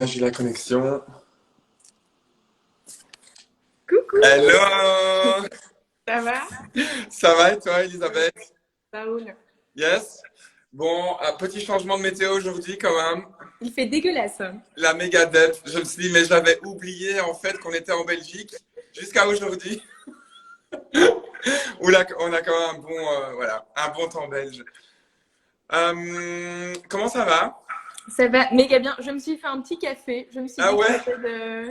J'ai la connexion. Coucou, Hello! ça va? Ça va et toi, Elisabeth? Ça roule. Yes? Bon, un petit changement de météo aujourd'hui quand même. Il fait dégueulasse. La méga dette. Je me suis dit, mais j'avais oublié en fait qu'on était en Belgique jusqu'à aujourd'hui. Où là, on a quand même voilà, un bon temps belge. Comment ça va? Ça va méga bien. Je me suis fait un petit café. Je me suis Ah dit que ouais? c'était de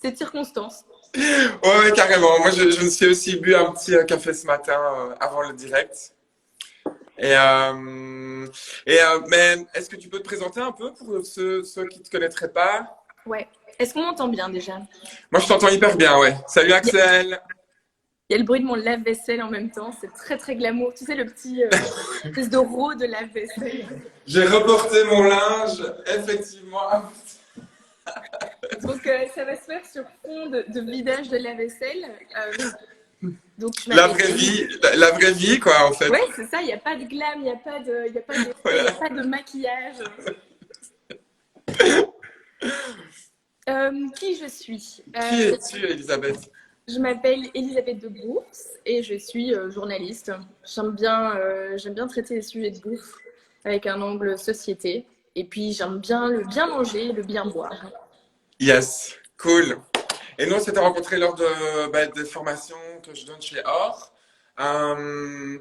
cette circonstance. Ouais, ouais, carrément. Moi, je me suis aussi bu un petit café ce matin avant le direct. Et, mais est-ce que tu peux te présenter un peu pour ceux qui ne te connaîtraient pas? Ouais. Est-ce qu'on m'entend bien déjà? Moi, je t'entends hyper bien, ouais. Salut Il y, a Axel. il y a le bruit de mon lave-vaisselle en même temps. C'est très très glamour. Tu sais, le petit espèce de roue de lave-vaisselle. J'ai reporté mon linge, effectivement. Donc, ça va se faire sur fond de vidage de lave-vaisselle. Donc, je La m'appelle vraie Elise. vie, la vraie vie, quoi, en fait. Ouais, c'est ça. Il n'y a pas de glam, il n'y a pas de, il y a pas d'effet, il n'y a Voilà. pas de maquillage. Qui je suis? Qui es-tu, Elisabeth? Je m'appelle Elisabeth de Bourse et je suis journaliste. J'aime bien traiter les sujets de bouffe avec un angle société. Et puis j'aime bien le bien manger et le bien boire. Yes, cool. Et nous, on s'était rencontrés lors des formations que je donne chez Or. Euh,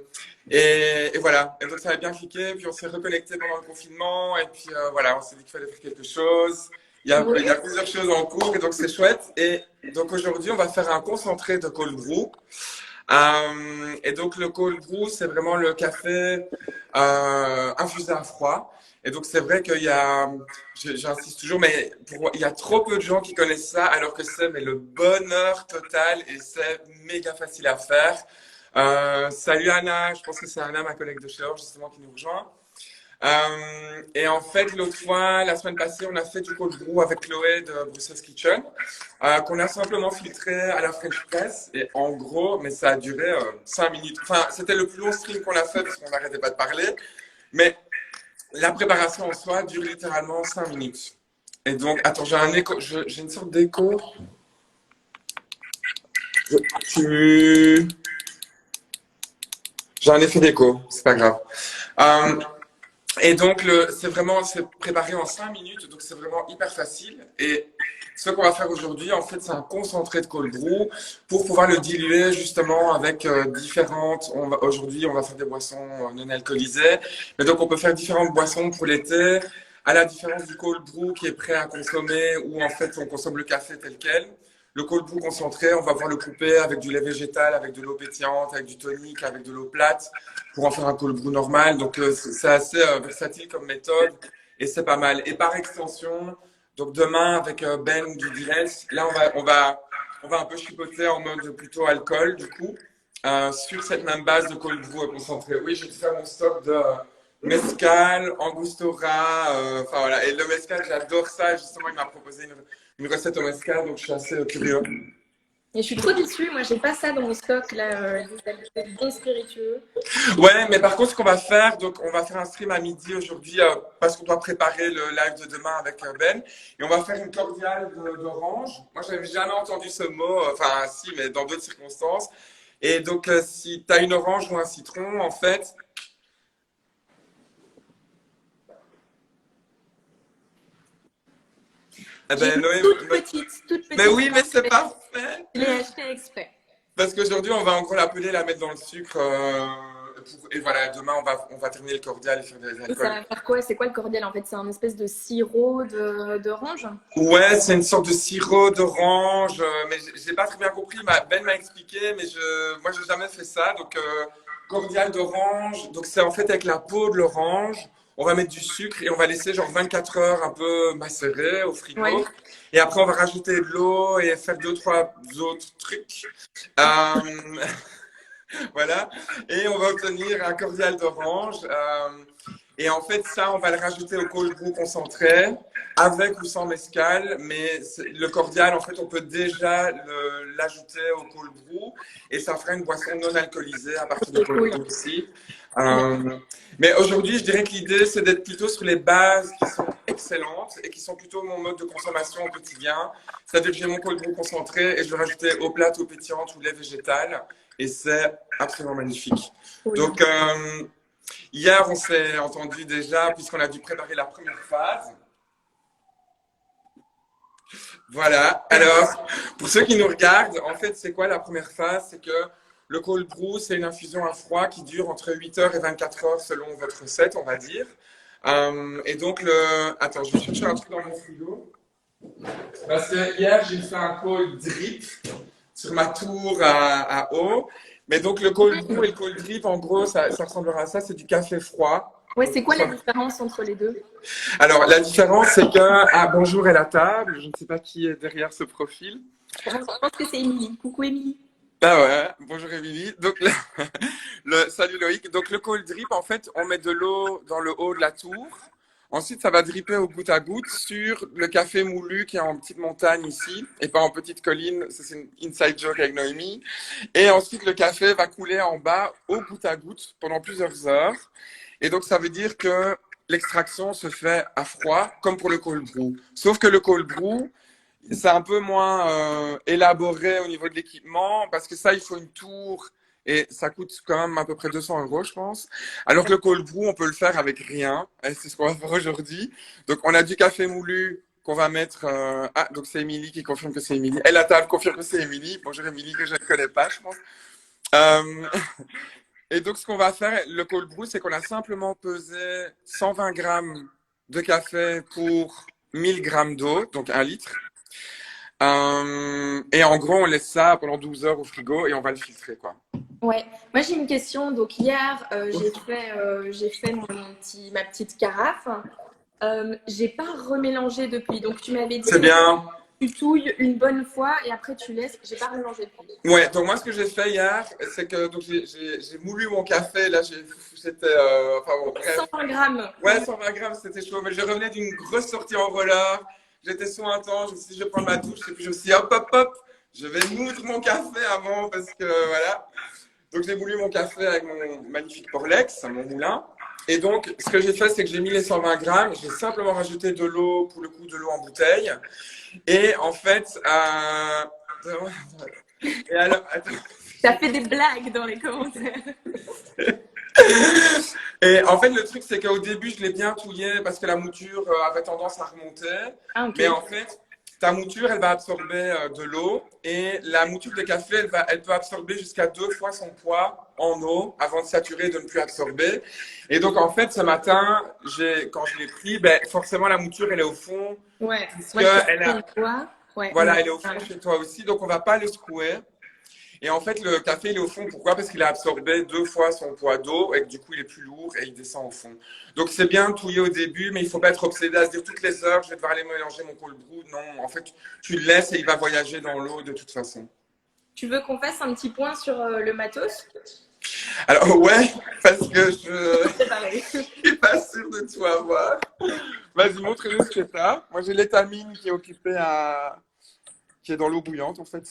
et voilà. Et donc, ça avait bien cliqué. Puis, on s'est reconnecté pendant le confinement. Et puis, voilà, on s'est dit qu'il fallait faire quelque chose. Il y a Oui. plusieurs choses en cours. Et donc, c'est chouette. Et donc, aujourd'hui, on va faire un concentré de cold brew. Et donc, le cold brew, c'est vraiment le café infusé à froid. Et donc, c'est vrai qu'il y a, j'insiste toujours, mais il y a trop peu de gens qui connaissent ça, alors que c'est mais le bonheur total et c'est méga facile à faire. Salut Anna, je pense que c'est Anna, ma collègue de chez Or, justement, qui nous rejoint. Et en fait, l'autre fois, la semaine passée, on a fait du cold brew avec Chloé de Brussels Kitchen, qu'on a simplement filtré à la French press. Et en gros, mais ça a duré 5 minutes. Enfin, c'était le plus long stream qu'on a fait parce qu'on n'arrêtait pas de parler. Mais la préparation en soi dure littéralement 5 minutes. Et donc, attends, j'ai un écho, j'ai une sorte d'écho. Tu... J'ai un effet d'écho, c'est pas grave. Euh, Et donc, c'est préparé en 5 minutes, donc c'est vraiment hyper facile. Et ce qu'on va faire aujourd'hui, en fait, c'est un concentré de cold brew pour pouvoir le diluer justement avec différentes. Aujourd'hui, on va faire des boissons non alcoolisées, mais donc on peut faire différentes boissons pour l'été, à la différence du cold brew qui est prêt à consommer, où en fait on consomme le café tel quel. Le cold brew concentré, on va pouvoir le couper avec du lait végétal, avec de l'eau pétillante, avec du tonique, avec de l'eau plate pour en faire un cold brew normal. Donc, c'est assez versatile comme méthode et c'est pas mal. Et par extension, donc demain avec Ben du Direct, là on va un peu chipoter en mode plutôt alcool du coup sur cette même base de cold brew concentré. Oui, j'ai fait mon stock de mezcal, angostura, enfin voilà. Et le mezcal, j'adore ça. Justement, il m'a proposé une recette au mezcal, donc je suis assez curieux. Et je suis trop déçue. Moi, j'ai pas ça dans mon stock là. Des bons spiritueux. Ouais, mais par contre, ce qu'on va faire, donc on va faire un stream à midi aujourd'hui parce qu'on doit préparer le live de demain avec Ben. Et on va faire une cordiale d'orange. Moi, j'avais jamais entendu ce mot, enfin si, mais dans d'autres circonstances. Et donc, si tu as une orange ou un citron, en fait, eh J'ai ben, une Noé, toute mais petite. oui, mais c'est parfait. Je l'ai acheté exprès. Parce qu'aujourd'hui, on va encore l'appeler, la mettre dans le sucre. Et voilà, demain, on va terminer le cordial et faire des Et ça alcools. va faire quoi? C'est quoi le cordial en fait? C'est un espèce de sirop d'orange? Ouais, c'est une sorte de sirop d'orange, mais j'ai pas très bien compris. Ben m'a expliqué, mais moi j'ai jamais fait ça. Donc cordial d'orange. Donc c'est en fait avec la peau de l'orange. On va mettre du sucre et on va laisser genre 24 heures un peu macérer au Ouais. frigo. Et après on va rajouter de l'eau et faire deux trois autres trucs. Euh, voilà. Et on va obtenir un cordial d'orange. Et en fait, ça, on va le rajouter au cold brew concentré, avec ou sans mescal. Mais le cordial, en fait, on peut déjà l'ajouter au cold brew. Et ça fera une boisson non alcoolisée à partir de C'est cold cool. brew aussi. Euh, mais aujourd'hui, je dirais que l'idée, c'est d'être plutôt sur les bases qui sont excellentes et qui sont plutôt mon mode de consommation au quotidien. C'est-à-dire que j'ai mon cold brew concentré et je vais rajouter eau plate, eau pétillante ou lait végétal. Et c'est absolument magnifique. Oui. Donc, hier, on s'est entendu déjà, puisqu'on a dû préparer la première phase. Voilà. Alors, pour ceux qui nous regardent, en fait, c'est quoi la première phase? C'est que le cold brew, c'est une infusion à froid qui dure entre 8 heures et 24 heures selon votre recette, on va dire. Et donc, attends, je vais chercher un truc dans mon frigo. Parce que hier, j'ai fait un cold drip sur ma tour à eau. Mais donc, le cold brew et le cold drip, en gros, ça ressemblera à ça. C'est du café froid. Ouais, c'est quoi la différence entre les deux? Alors, la différence, c'est que, ah, bonjour est la table. Je ne sais pas qui est derrière ce profil. Je pense que c'est Émilie. Coucou Émilie. Ah ouais, bonjour Émilie. Donc, salut Loïc. Donc, le cold drip, en fait, on met de l'eau dans le haut de la tour. Ensuite, ça va dripper au goutte à goutte sur le café moulu qui est en petite montagne ici et pas en petite colline. Ça, c'est une inside joke avec Noémie. Et ensuite, le café va couler en bas au goutte à goutte pendant plusieurs heures. Et donc, ça veut dire que l'extraction se fait à froid, comme pour le cold brew. Sauf que le cold brew, c'est un peu moins élaboré au niveau de l'équipement, parce que ça, il faut une tour et ça coûte quand même à peu près 200 euros, je pense. Alors que le cold brew, on peut le faire avec rien. Et c'est ce qu'on va faire aujourd'hui. Donc, on a du café moulu qu'on va mettre. Ah, donc c'est Émilie qui confirme que c'est Émilie. Elle, la table confirme que c'est Émilie. Bonjour Émilie, que je ne connais pas, je pense. Euh, Et donc, ce qu'on va faire, le cold brew, c'est qu'on a simplement pesé 120 grammes de café pour 1000 grammes d'eau, donc 1 litre. Et en gros, on laisse ça pendant 12 heures au frigo et on va le filtrer, quoi. Ouais, moi j'ai une question. Donc hier, j'ai fait ma petite carafe. J'ai pas remélangé depuis. Donc tu m'avais dit C'est bien. tu touilles une bonne fois et après tu laisses. J'ai pas remélangé depuis. Ouais, donc moi, ce que j'ai fait hier, c'est que donc j'ai moulu mon café. Là, c'était, enfin bon, bref. 120 grammes. Ouais, 120 grammes, c'était chaud. Mais je revenais d'une grosse sortie en roller. J'étais sous un temps. Je me suis dit, je vais prendre ma douche. Et puis, je me suis dit, hop, hop, hop. Je vais moudre mon café avant parce que voilà. Donc, j'ai moulu mon café avec mon magnifique Porlex, mon moulin. Et donc, ce que j'ai fait, c'est que j'ai mis les 120 grammes. J'ai simplement rajouté de l'eau, pour le coup, de l'eau en bouteille. Et en fait, et alors, attends. Ça fait des blagues dans les commentaires. Et en fait, le truc, c'est qu'au début, je l'ai bien touillé parce que la mouture avait tendance à remonter. Ah, ok. Mais en fait, ta mouture, elle va absorber de l'eau et la mouture de café, elle peut absorber jusqu'à 2 fois son poids en eau avant de saturer et de ne plus absorber. Et donc, en fait, ce matin, quand je l'ai pris, ben, forcément, la mouture, elle est au fond. Ouais. Puisque Moi, elle a, ouais, voilà, elle est au fond chez toi aussi. Donc, on va pas le secouer. Et en fait, le café, il est au fond. Pourquoi? Parce qu'il a absorbé 2 fois son poids d'eau et que du coup, il est plus lourd et il descend au fond. Donc, c'est bien de touiller au début, mais il ne faut pas être obsédé à se dire toutes les heures, je vais devoir aller mélanger mon cold brew. Non, en fait, tu le laisses et il va voyager dans l'eau de toute façon. Tu veux qu'on fasse un petit point sur le matos? Alors, ouais, parce que je C'est pareil. suis pas sûre de tout avoir. Vas-y, montre-nous ce que tu as. Moi, j'ai l'étamine qui est occupée qui est dans l'eau bouillante, en fait.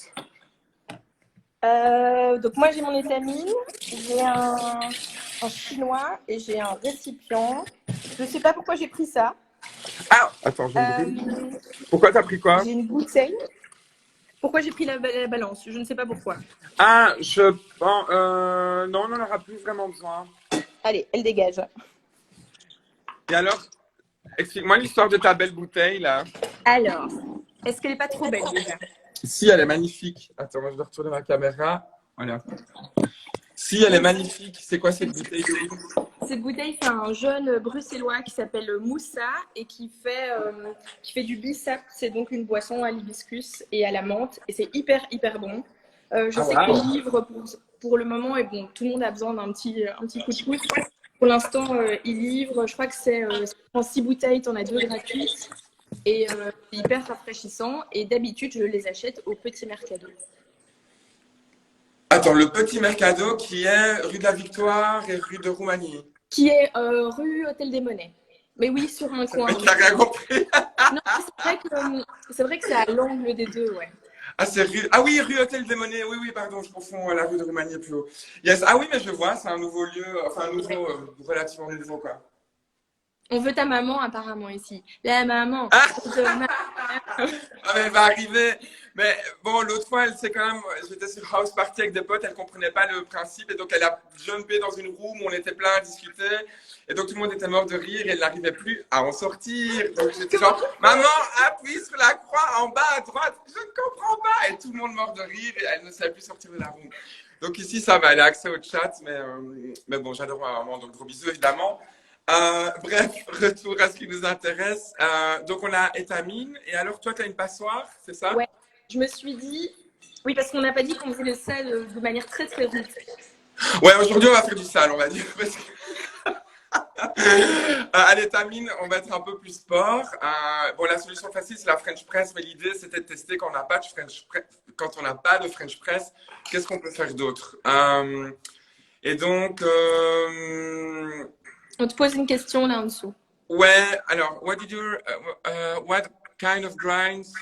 Donc moi j'ai mon étamine, j'ai un chinois et j'ai un récipient. Je sais pas pourquoi j'ai pris ça. Ah, attends, je vais brûler. Pourquoi t'as pris quoi? J'ai une bouteille. Pourquoi j'ai pris la balance? Je ne sais pas pourquoi. Ah, bon, non, on n'en aura plus vraiment besoin. Allez, elle dégage. Et alors, explique-moi l'histoire de ta belle bouteille, là. Alors, est-ce qu'elle n'est pas trop belle déjà? Si, elle est magnifique. Attends, moi, je dois retourner ma caméra. Voilà. Si, elle est magnifique. C'est quoi cette bouteille? Cette bouteille, c'est un jeune bruxellois qui s'appelle Moussa et qui fait du bissap. C'est donc une boisson à l'hibiscus et à la menthe. Et c'est hyper, hyper bon. Je sais qu'il livre pour le moment. Et bon, tout le monde a besoin d'un petit coup de pouce. Pour l'instant, il livre. Je crois que c'est en 6 bouteilles, tu en as 2 gratuites. Et c'est hyper rafraîchissant. Et d'habitude, je les achète au Petit Mercado. Attends, le Petit Mercado qui est rue de la Victoire et rue de Roumanie. Qui est rue Hôtel des Monnaies. Mais oui, sur un coin. Tu n'as rien compris. Non, c'est vrai que c'est à l'angle des deux, ouais. Ah, c'est rue. Ah oui, rue Hôtel des Monnaies. Oui, oui, pardon, je confonds la rue de Roumanie plus haut. Yes. Ah oui, mais je vois, c'est un nouveau lieu, enfin un nouveau, relativement nouveau, quoi. On veut ta maman apparemment ici. La maman. Ah, On te ma- ah, mais elle va arriver. Mais bon, l'autre fois, elle s'est quand même. J'étais sur House Party avec des potes, elle comprenait pas le principe. Et donc, elle a jumpé dans une room où on était plein à discuter. Et donc, tout le monde était mort de rire et elle n'arrivait plus à en sortir. Donc, j'étais genre, maman, appuie sur la croix en bas à droite. Je ne comprends pas. Et tout le monde mort de rire et elle ne savait plus sortir de la room. Donc, ici, ça va, elle a accès au chat. Mais bon, j'adore ma maman. Donc, gros bisous, évidemment. Bref, retour à ce qui nous intéresse. Donc, on a étamine. Et alors, toi, tu as une passoire, c'est ça? Ouais, je me suis dit, oui, parce qu'on n'a pas dit qu'on faisait le sel de manière très très rude. Ouais, aujourd'hui, on va faire du sale, on va dire. Parce que... à l'étamine, on va être un peu plus sport. Bon, la solution facile, c'est la French press. Mais l'idée, c'était de tester quand on n'a pas de French press. Quand on n'a pas de French press, qu'est-ce qu'on peut faire d'autre? Et donc, On te pose une question là en dessous. ouais, alors, what kind of grinds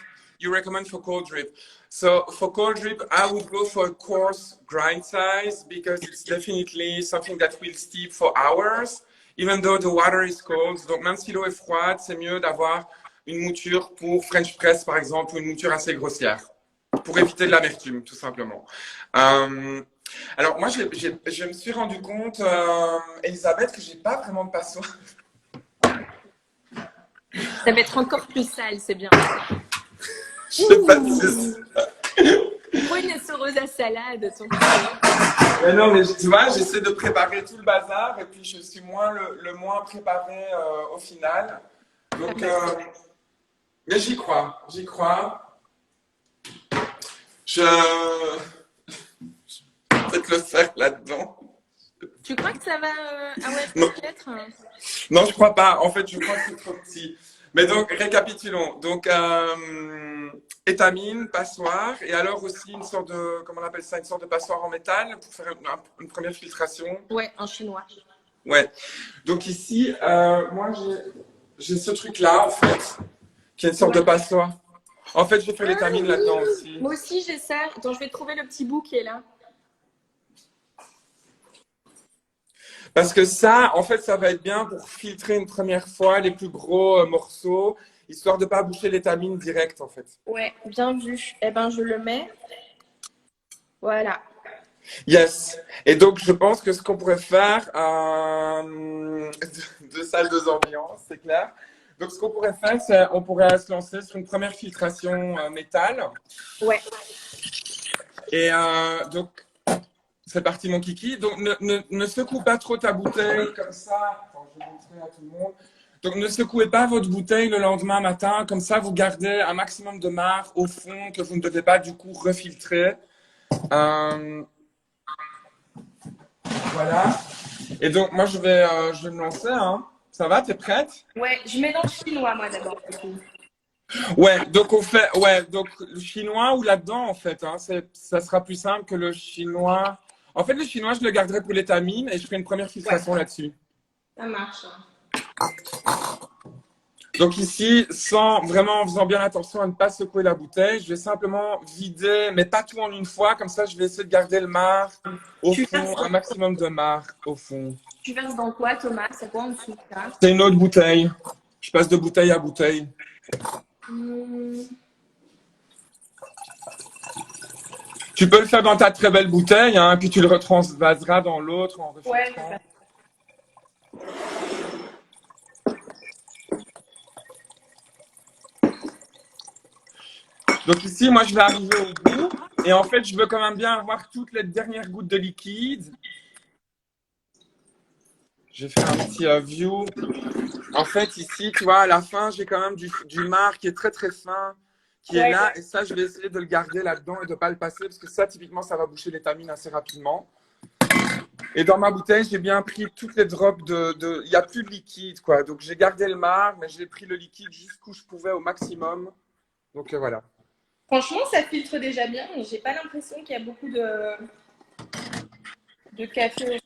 you recommend for cold drip? So for cold drip, I would go for a coarse grind size because it's definitely something that will steep for hours, even though the water is cold. Donc même si l'eau est froide, c'est mieux d'avoir une mouture pour French press par exemple, ou une mouture assez grossière, pour éviter de l'amertume, tout simplement. Alors moi, je me suis rendu compte, Elisabeth, que j'ai pas vraiment de passoire. Ça va être encore plus sale, c'est bien. Je sais pas si c'est... Prends une essoreuse à salade, ton Mais non, mais tu vois, j'essaie de préparer tout le bazar et puis je suis le moins préparé au final. Donc, mais j'y crois, j'y crois. Je peut-être le faire là-dedans. Tu crois que ça va Ah ouais, Non. peut-être. Non, je crois pas. En fait, je crois que c'est trop petit. Mais donc, récapitulons. Donc, étamine, passoire, et alors aussi une sorte de, comment on appelle ça, une sorte de passoire en métal pour faire une première filtration. Ouais, en chinois. Ouais. Donc ici, moi, j'ai ce truc-là, en fait, qui est une sorte de passoire. En fait, je vais faire l'étamine là-dedans aussi. Moi aussi, j'ai ça. Attends, je vais trouver le petit bout qui est là. Parce que ça, en fait, ça va être bien pour filtrer une première fois les plus gros morceaux, histoire de ne pas boucher l'étamine direct, en fait. Ouais, bien vu. Eh ben, je le mets. Voilà. Yes. Et donc, je pense que ce qu'on pourrait faire, deux salles, deux ambiances, c'est clair. Donc, ce qu'on pourrait faire, c'est on pourrait se lancer sur une première filtration métal. Ouais. Et donc, c'est parti, mon kiki. Donc, ne secoue pas trop ta bouteille comme ça. Attends, je vais montrer à tout le monde. Donc, ne secouez pas votre bouteille le lendemain matin. Comme ça, vous gardez un maximum de marc au fond que vous ne devez pas, du coup, refiltrer. Voilà. Et donc, moi, je vais me lancer. Hein. Ça va, t'es prête? Ouais, je mets dans le chinois, moi, d'abord. Ouais, donc on fait, ouais, donc le chinois ou là-dedans, en fait, hein, ça sera plus simple que le chinois. En fait, le chinois, je le garderai pour l'étamine et je ferai une première filtration là-dessus. Ça marche. Donc ici, vraiment en faisant bien attention à ne pas secouer la bouteille, je vais simplement vider, mais pas tout en une fois, comme ça je vais essayer de garder le marc au fond, un maximum de marc au fond. Tu verses dans quoi, Thomas? C'est quoi en dessous de ça? C'est une autre bouteille. Je passe de bouteille à bouteille. Tu peux le faire dans ta très belle bouteille, hein, puis tu le retransvaseras dans l'autre en refiltrant. Ouais. Donc ici, moi, je vais arriver au bout. Et en fait, je veux quand même bien avoir toutes les dernières gouttes de liquide. Je vais faire un petit view. En fait, ici, tu vois, à la fin, j'ai quand même du marc qui est très, très fin, qui est là. Et ça, je vais essayer de le garder là-dedans et de ne pas le passer. Parce que ça, typiquement, ça va boucher l'étamine assez rapidement. Et dans ma bouteille, j'ai bien pris toutes les drops Il n'y a plus de liquide, quoi. Donc, j'ai gardé le marc, mais j'ai pris le liquide jusqu'où je pouvais au maximum. Donc, voilà. Franchement, ça filtre déjà bien. J'ai pas l'impression qu'il y a beaucoup de café.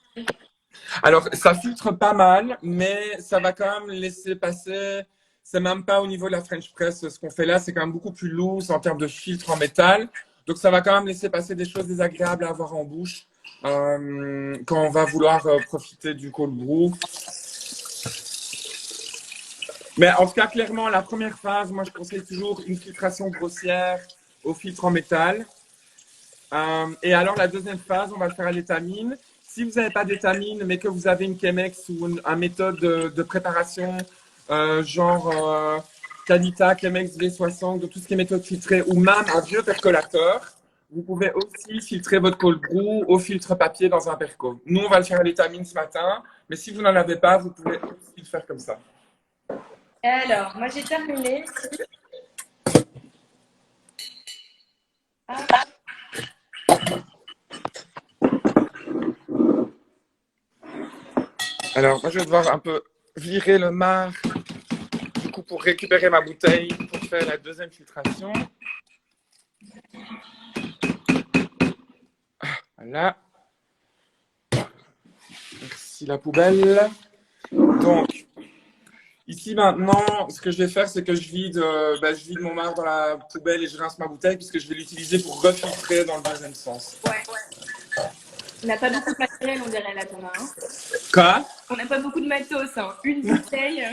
Alors, ça filtre pas mal, mais ça va quand même laisser passer c'est même pas au niveau de la French press ce qu'on fait là, c'est quand même beaucoup plus loose en termes de filtre en métal. Donc ça va quand même laisser passer des choses désagréables à avoir en bouche quand on va vouloir profiter du cold brew. Mais en tout cas, clairement, la première phase, moi je conseille toujours une filtration grossière au filtre en métal. Et alors la deuxième phase, on va le faire à l'étamine. Si vous n'avez pas d'étamine, mais que vous avez une Chemex ou une méthode de préparation, genre Calita, Chemex V60, de tout ce qui est méthode filtrée, ou même un vieux percolateur, vous pouvez aussi filtrer votre cold brew au filtre papier dans un perco. Nous, on va le faire à l'étamine ce matin, mais si vous n'en avez pas, vous pouvez aussi le faire comme ça. Alors, moi j'ai terminé. Alors, moi, je vais devoir un peu virer le marc, du coup, pour récupérer ma bouteille, pour faire la deuxième filtration. Voilà. Merci la poubelle. Donc, ici maintenant, ce que je vais faire, c'est que je vide mon marc dans la poubelle et je rince ma bouteille puisque je vais l'utiliser pour refiltrer dans le deuxième sens. Ouais. On n'a pas beaucoup de matériel, on dirait là, Thomas. Hein. Quoi? On n'a pas beaucoup de matos, hein. Une bouteille.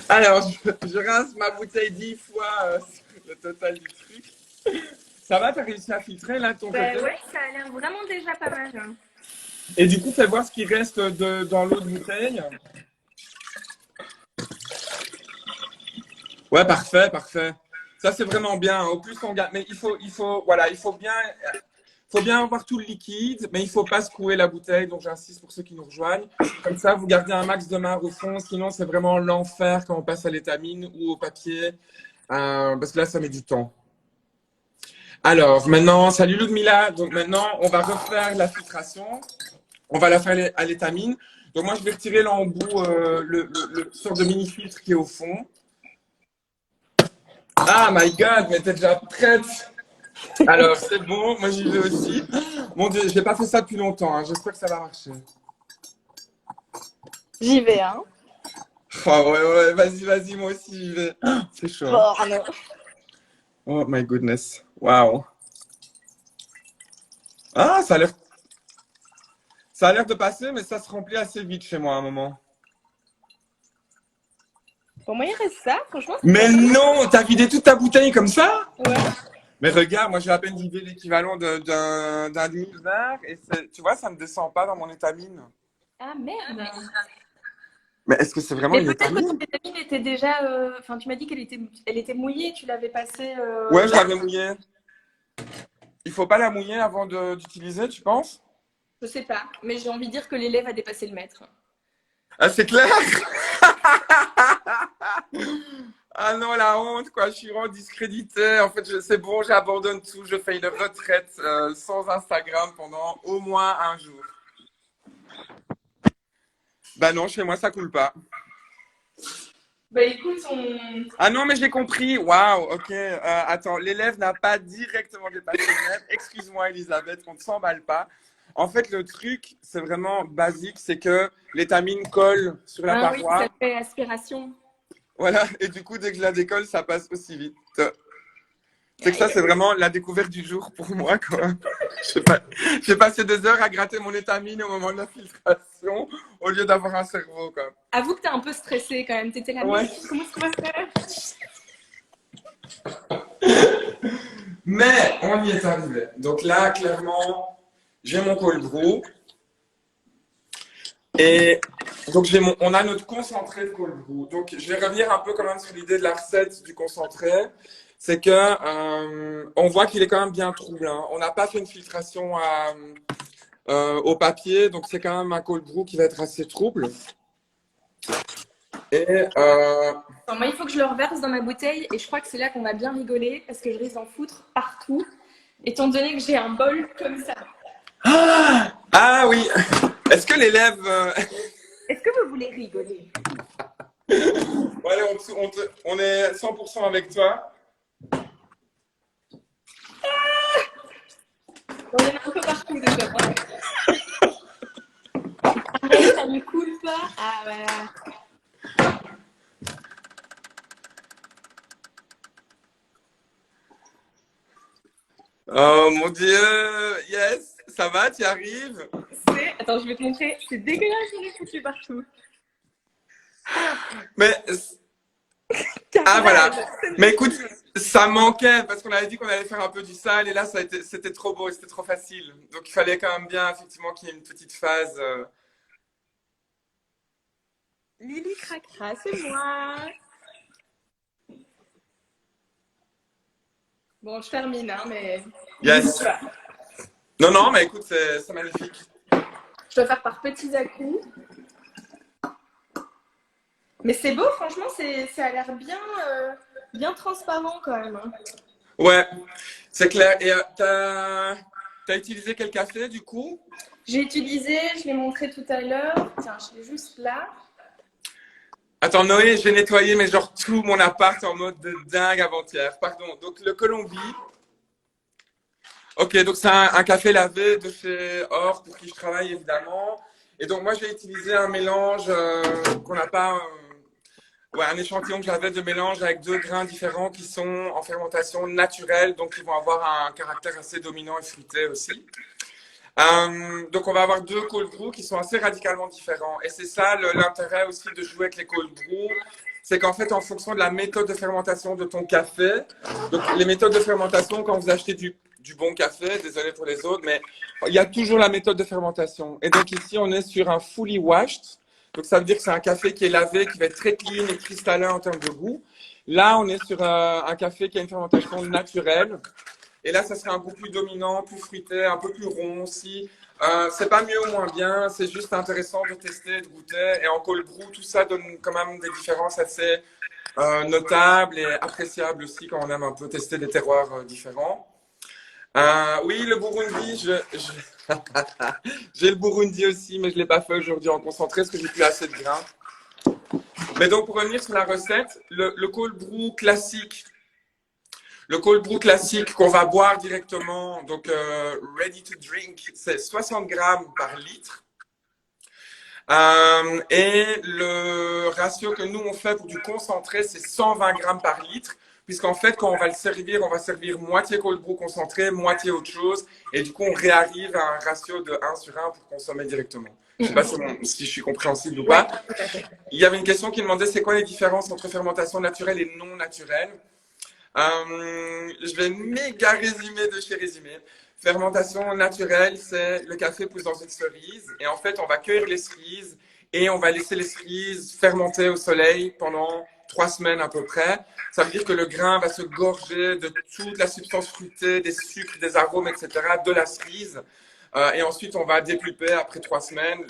Alors, je rince ma bouteille 10 fois le total du truc. Ça va, t'as réussi à filtrer là ton côté? Ouais, ça a l'air vraiment déjà pas mal. Hein. Et du coup, fais voir ce qui reste dans l'eau de bouteille. Ouais, parfait, parfait. Ça, c'est vraiment bien. Au plus, on gagne. Mais il faut bien avoir tout le liquide, mais il ne faut pas secouer la bouteille. Donc, j'insiste pour ceux qui nous rejoignent. Comme ça, vous gardez un max de marc au fond. Sinon, c'est vraiment l'enfer quand on passe à l'étamine ou au papier. Parce que là, ça met du temps. Alors, maintenant, salut Ludmila. Donc, maintenant, on va refaire la filtration. On va la faire à l'étamine. Donc, moi, je vais retirer l'embout, le sort de mini-filtre qui est au fond. Ah, my God, mais t'es déjà prête? Alors, c'est bon, moi j'y vais aussi. Mon Dieu, je n'ai pas fait ça depuis longtemps. Hein. J'espère que ça va marcher. J'y vais, hein. Oh, ouais, vas-y, moi aussi j'y vais. C'est chaud. Bon, oh, my goodness. Wow. Ah, ça a l'air de passer, mais ça se remplit assez vite chez moi à un moment. Pour moi, il reste ça, franchement. Mais non, t'as vidé toute ta bouteille comme ça? Ouais. Mais regarde, moi j'ai à peine vidé l'équivalent d'un demi-verre et tu vois, ça ne descend pas dans mon étamine. Ah merde. Mais est-ce que c'est vraiment Mais une peut-être que étamine? ton étamine était déjà. Enfin, tu m'as dit elle était mouillée, tu l'avais passée. Ouais, je l'avais mouillée. Il faut pas la mouiller avant d'utiliser, tu penses? Je sais pas, mais j'ai envie de dire que l'élève a dépassé le maître. Ah, c'est clair? Ah non, la honte, quoi. Je suis vraiment discréditée. En fait, c'est bon, j'abandonne tout. Je fais une retraite sans Instagram pendant au moins un jour. Bah non, chez moi, ça coule pas. Bah écoute, on. Ah non, mais j'ai compris. Waouh, ok. Attends, l'élève n'a pas directement dépassé le maître. Excuse-moi, Elisabeth, on ne s'emballe pas. En fait, le truc, c'est vraiment basique, c'est que l'étamine colle sur la paroi. Oui, ça fait aspiration. Voilà, et du coup, dès que je la décolle, ça passe aussi vite. C'est que ça, c'est vraiment la découverte du jour pour moi, quoi. J'ai passé 2 heures à gratter mon étamine au moment de la filtration, au lieu d'avoir un cerveau, quoi. Avoue que t'es un peu stressée quand même. T'étais là, Ouais. comment est-ce qu'on va faire? Mais on y est arrivé. Donc là, clairement, j'ai mon cold brew. Et donc, on a notre concentré de cold brew. Donc, je vais revenir un peu quand même sur l'idée de la recette du concentré. C'est que on voit qu'il est quand même bien trouble. Hein. On n'a pas fait une filtration au papier, donc c'est quand même un cold brew qui va être assez trouble. Et Attends, moi, il faut que je le reverse dans ma bouteille et je crois que c'est là qu'on va bien rigoler parce que je risque d'en foutre partout, étant donné que j'ai un bol comme ça. Ah oui. Est-ce que l'élève Est-ce que vous voulez rigoler? Voilà, on est 100% avec toi. On est un peu partout déjà. Arrête, ça ne coule pas. Ah voilà. Oh mon Dieu, yes, ça va, tu y arrives? Attends, je vais te montrer. C'est dégueulasse, j'en ai foutu partout. Mais, ah Carnage, voilà. c'est Mais écoute, terrible. ça manquait parce qu'on avait dit qu'on allait faire un peu du sale et là, c'était trop beau, c'était trop facile. Donc il fallait quand même bien, effectivement, qu'il y ait une petite phase. Lily Cracra, c'est moi. Bon, je termine, hein, mais n'hésite Yes. pas. Non, non, mais écoute, c'est magnifique. Je dois faire par petits à-coups. Mais c'est beau, franchement, ça a l'air bien, bien transparent quand même, hein. Ouais, c'est clair. Et t'as utilisé quel café du coup? J'ai utilisé, je l'ai montré tout à l'heure. Tiens, je l'ai juste là. Attends, Noé, j'ai nettoyé, mais genre tout mon appart en mode de dingue avant-hier. Pardon. Donc le Colombie. Ok, donc c'est un café lavé de chez Or pour qui je travaille évidemment. Et donc moi j'ai utilisé un mélange qu'on n'a pas, ouais, un échantillon que j'avais de mélange avec deux grains différents qui sont en fermentation naturelle, donc ils vont avoir un caractère assez dominant et fruité aussi. Donc on va avoir deux cold brew qui sont assez radicalement différents. Et c'est ça l'intérêt aussi de jouer avec les cold brew, c'est qu'en fait en fonction de la méthode de fermentation de ton café, donc les méthodes de fermentation quand vous achetez du bon café, désolé pour les autres, mais il y a toujours la méthode de fermentation. Et donc ici on est sur un fully washed, donc ça veut dire que c'est un café qui est lavé, qui va être très clean et cristallin en termes de goût. Là on est sur un café qui a une fermentation naturelle. Et là, ça sera un goût plus dominant, plus fruité, un peu plus rond aussi. C'est pas mieux ou moins bien, c'est juste intéressant de tester, de goûter. Et en cold brew, tout ça donne quand même des différences assez notables et appréciables aussi quand on aime un peu tester des terroirs différents. Oui, le Burundi, j'ai le Burundi aussi, mais je l'ai pas fait aujourd'hui en concentré parce que j'ai plus assez de grains. Mais donc, pour revenir sur la recette, le cold brew classique, le cold brew classique qu'on va boire directement, donc ready to drink, c'est 60 grammes par litre. Et le ratio que nous on fait pour du concentré, c'est 120 grammes par litre, puisqu'en fait, quand on va le servir, on va servir moitié cold brew concentré, moitié autre chose, et du coup, on réarrive à un ratio de 1 sur 1 pour consommer directement. Je ne sais pas si je suis compréhensible ou Ouais, pas. tout à fait. Il y avait une question qui demandait c'est quoi les différences entre fermentation naturelle et non naturelle. Je vais méga résumer de chez Résumé. Fermentation naturelle, c'est le café pousse dans une cerise et en fait, on va cueillir les cerises et on va laisser les cerises fermenter au soleil pendant 3 semaines à peu près. Ça veut dire que le grain va se gorger de toute la substance fruitée, des sucres, des arômes, etc. de la cerise. Et ensuite, on va dépulper après 3 semaines.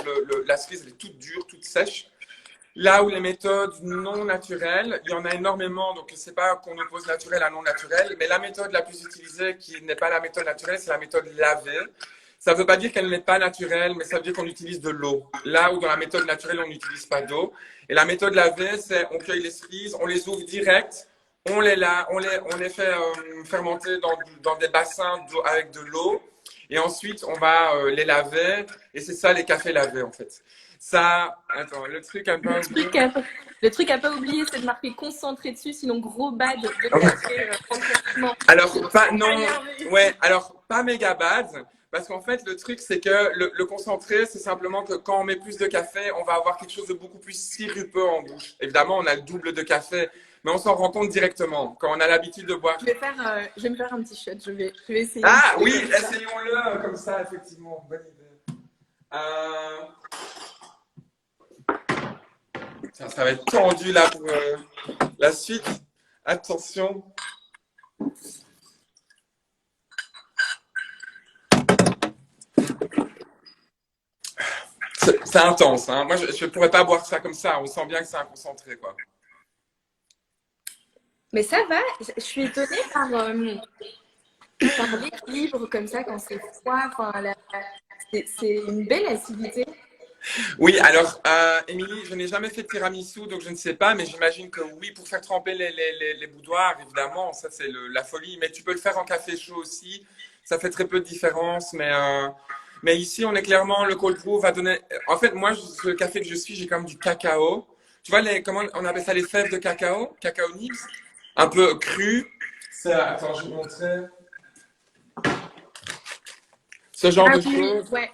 La cerise, elle est toute dure, toute sèche. Là où les méthodes non naturelles, il y en a énormément, donc c'est pas qu'on oppose naturel à non naturel, mais la méthode la plus utilisée qui n'est pas la méthode naturelle, c'est la méthode lavée. Ça ne veut pas dire qu'elle n'est pas naturelle, mais ça veut dire qu'on utilise de l'eau. Là où dans la méthode naturelle, on n'utilise pas d'eau. Et la méthode lavée, c'est on cueille les cerises, on les ouvre direct, on les fait fermenter dans des bassins avec de l'eau, et ensuite on va les laver, et c'est ça les cafés lavés en fait. Ça, attends, le truc un peu. Le truc à pas oublier, c'est de marquer concentré dessus, sinon gros bad de café. Alors, pas, non, Énervé. ouais, alors, pas méga bad, parce qu'en fait, le truc, c'est que le concentré, c'est simplement que quand on met plus de café, on va avoir quelque chose de beaucoup plus sirupeux en bouche. Évidemment, on a le double de café, mais on s'en rend compte directement quand on a l'habitude de boire. Je vais me faire un petit shot. Je vais essayer. Ah oui, essayons-le comme ça, effectivement, bonne idée. Ça va être tendu là pour la suite. Attention. C'est intense, hein. Moi, je ne pourrais pas boire ça comme ça. On sent bien que c'est un concentré, quoi. Mais ça va. Je suis étonnée par l'équilibre comme ça quand c'est froid. Enfin, c'est une belle acidité. Oui, alors, Émilie, je n'ai jamais fait de tiramisu, donc je ne sais pas, mais j'imagine que oui, pour faire tremper les boudoirs, évidemment, ça c'est la folie. Mais tu peux le faire en café chaud aussi. Ça fait très peu de différence, mais ici, on est clairement, le cold brew va donner. En fait, moi, le café que je suis, j'ai quand même du cacao. Tu vois, comment on appelle ça, les fèves de cacao, cacao nibs, un peu cru. Attends, je vais vous montrer. ce genre Ah de oui, choses. ouais.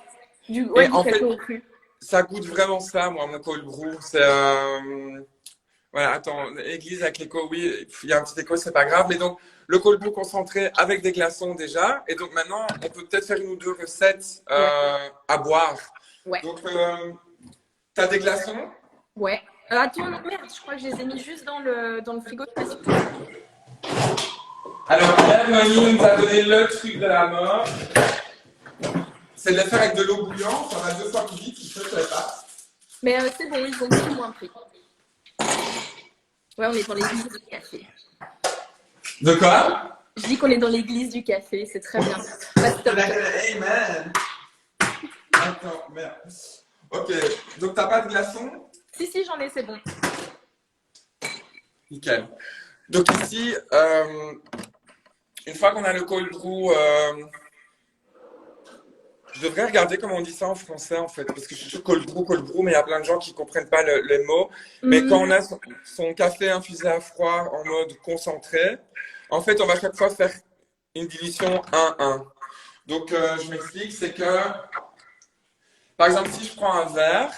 Et Du en fait, cacao au cru. ça goûte vraiment ça, moi, mon cold brew. C'est voilà, attends, église avec l'écho, oui, il y a un petit écho, c'est pas grave. Mais donc, le cold brew concentré avec des glaçons déjà. Et donc maintenant, on peut peut-être faire une ou deux recettes Ouais, à boire. ouais, Donc, t'as des glaçons? ouais. Attends, non, merde, je crois que je les ai mis juste dans le frigo. Alors, Claire Noémie nous a donné le truc de la mort. C'est de les faire avec de l'eau bouillante. Ça va 2 fois plus vite, il faut que ça passe. Mais c'est bon, ils ont plus ou moins pris. Ouais, on est dans l'église du café. De quoi? Je dis qu'on est dans l'église du café, c'est très bien. Amen. Attends, merde. Ok, donc t'as pas de glaçons? Si, j'en ai, c'est bon. Nickel. Donc ici, une fois qu'on a le cold brew, je devrais regarder comment on dit ça en français en fait, parce que je suis sûr cold brew, mais il y a plein de gens qui comprennent pas les mots. Mais quand on a son café infusé à froid en mode concentré, en fait, on va chaque fois faire une dilution 1-1. Donc, je m'explique, c'est que, par exemple, si je prends un verre,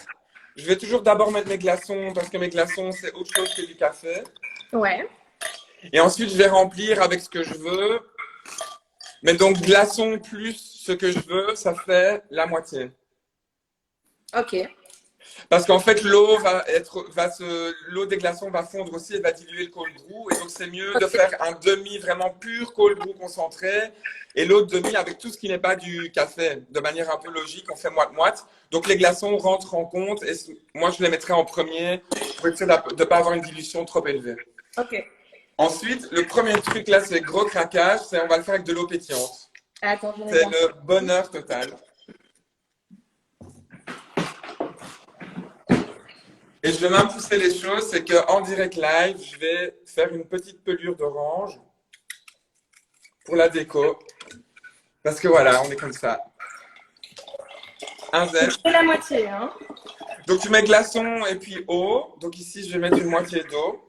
je vais toujours d'abord mettre mes glaçons, parce que mes glaçons, c'est autre chose que du café. Ouais, Et ensuite, je vais remplir avec ce que je veux. Mais donc, glaçons plus ce que je veux, ça fait la moitié. ok. Parce qu'en fait, l'eau des glaçons va fondre aussi et va diluer le cold brew. Et donc, c'est mieux de faire un demi vraiment pur cold brew concentré et l'autre demi avec tout ce qui n'est pas du café. De manière un peu logique, on fait moite-moite. Donc, les glaçons rentrent en compte et moi, je les mettrai en premier pour essayer de ne pas avoir une dilution trop élevée. Ok. Ensuite, le premier truc là, c'est gros craquage. On va le faire avec de l'eau pétillante. Attends, je C'est vais le bonheur total. Et je vais même pousser les choses, c'est qu'en direct live, je vais faire une petite pelure d'orange pour la déco. Parce que voilà, on est comme ça. Un zeste. C'est la moitié, hein. Donc tu mets glaçon et puis eau. Donc ici, je vais mettre une moitié d'eau.